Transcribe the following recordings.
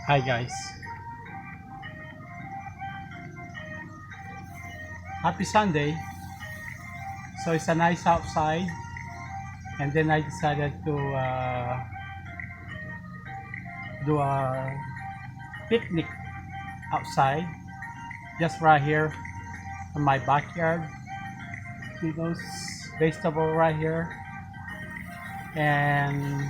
Hi guys, happy Sunday. So it's a nice outside, and then I decided to do a picnic outside, just right here in my backyard. See those vegetable right here, and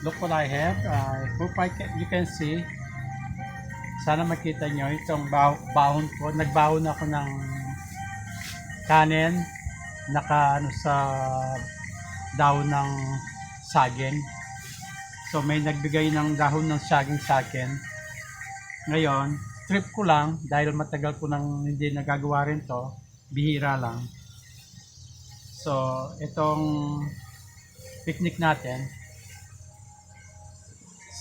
look what I have. I hope you can see. Sana makita nyo itong bahon ko. Nagbahon ako ng kanin naka ano sa dahon ng saging. So may nagbigay ng dahon ng saging sa akin. Ngayon, trip ko lang dahil matagal ko nang hindi nagagawa rin to. Bihira lang. So itong picnic natin.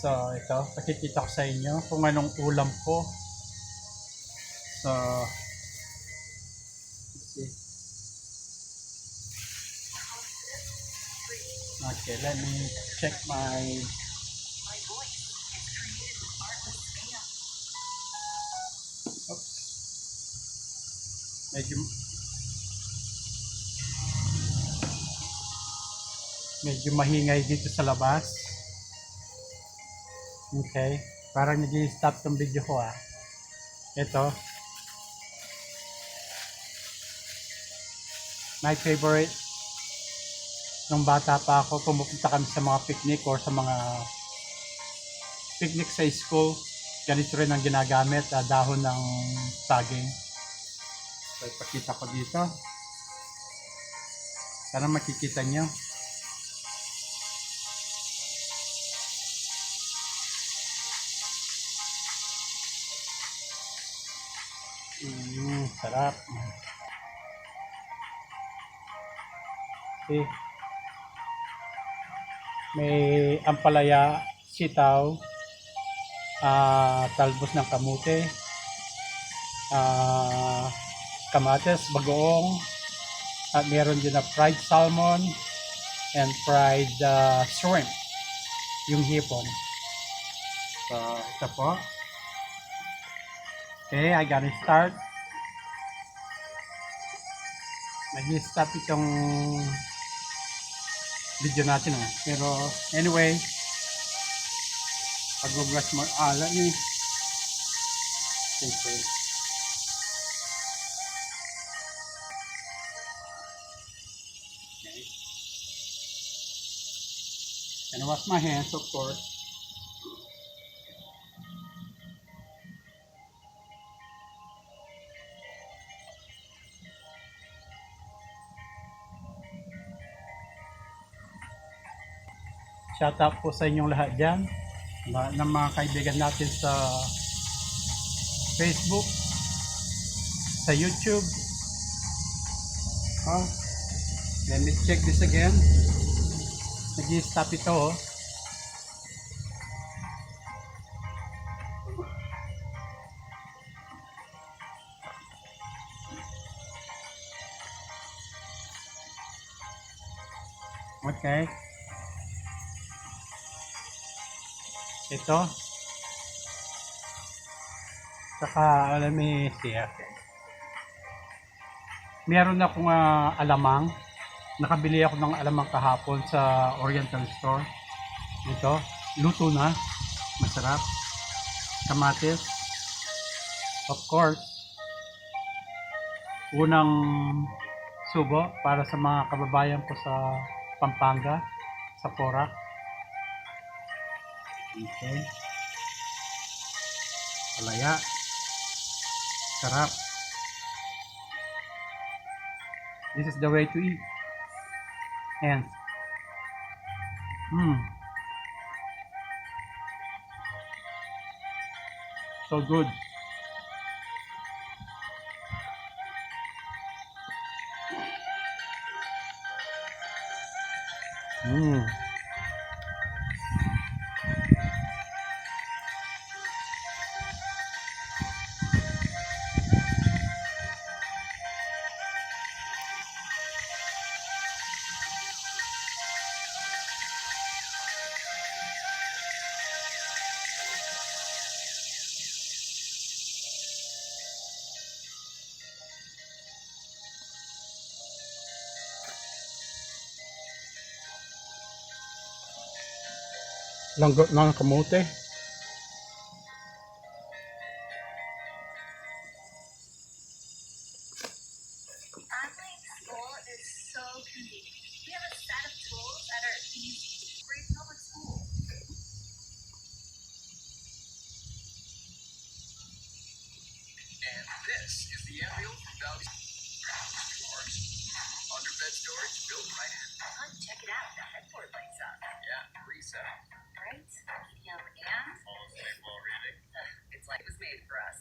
So ito, pakikita ko sa inyo kung anong ulam ko. So okay, let me check my medyo medyo mahingay dito sa labas. Okay, parang nag-i-stop tong video ko Ito, my favorite. Nung bata pa ako, pumupunta kami sa mga picnic or sa mga picnic sa school. Ganito rin ang ginagamit, dahon ng saging. So, ipakita ko dito. Sana makikita nyo. Sarap. Okay. May ampalaya, sitaw, talbos ng kamote, kamatis, bagoong, at meron din na fried salmon and fried shrimp, yung hipon. So, ito po. Okay, I gotta start. Nag-stop itong video natin pero anyway, pag-brush mo, let me okay. And wash my hands, of course. Shout out po sa inyong lahat dyan, ng mga kaibigan natin sa Facebook, sa YouTube. Let me check this again. Nag-i-stop ito Okay. Ito. Saka, let me see. Okay. Meron akong alamang. Nakabili ako ng alamang kahapon sa Oriental Store. Ito. Luto na. Masarap. Kamatis. Of course. Unang subo para sa mga kababayan ko sa Pampanga, sa Porac. Okay. Palaya. Sarap. This is the way to eat. And so good. Langgo ng kamote. Online school is so convenient. We have a set of tools that are easy. Great public school. And this is the aerial from Valley Storage. Underbed storage built right in. Check it out. The headboard lights up. Yeah, reset. Right? Medium and Almost like while reading. it's like it was made for us.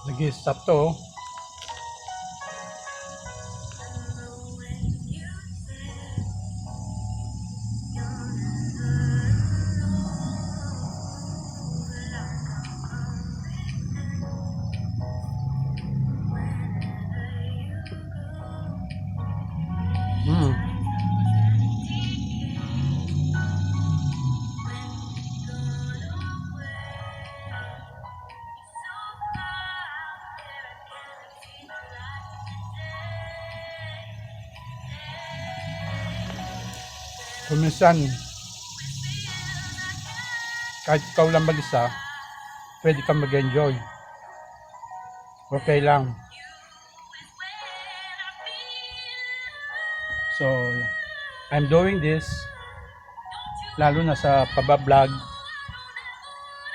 Nag-stop to. Oh. Mm. Kung minsan, kahit ikaw lang mag-isa, pwede kang mag-enjoy. Okay lang. So, I'm doing this lalo na sa pabablog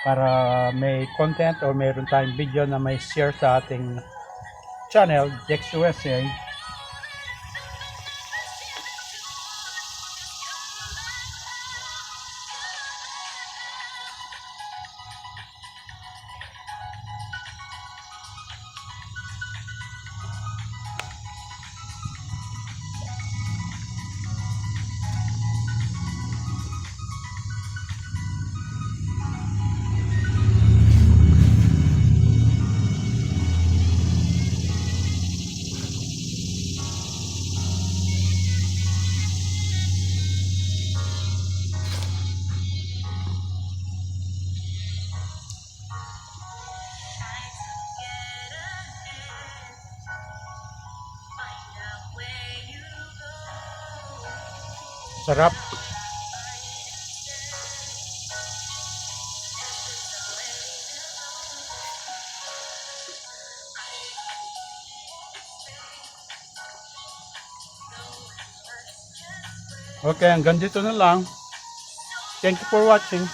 para may content or mayroon tayong video na may share sa ating channel, Dex USA. Sarap. Okay, hanggang dito na lang. Thank you for watching.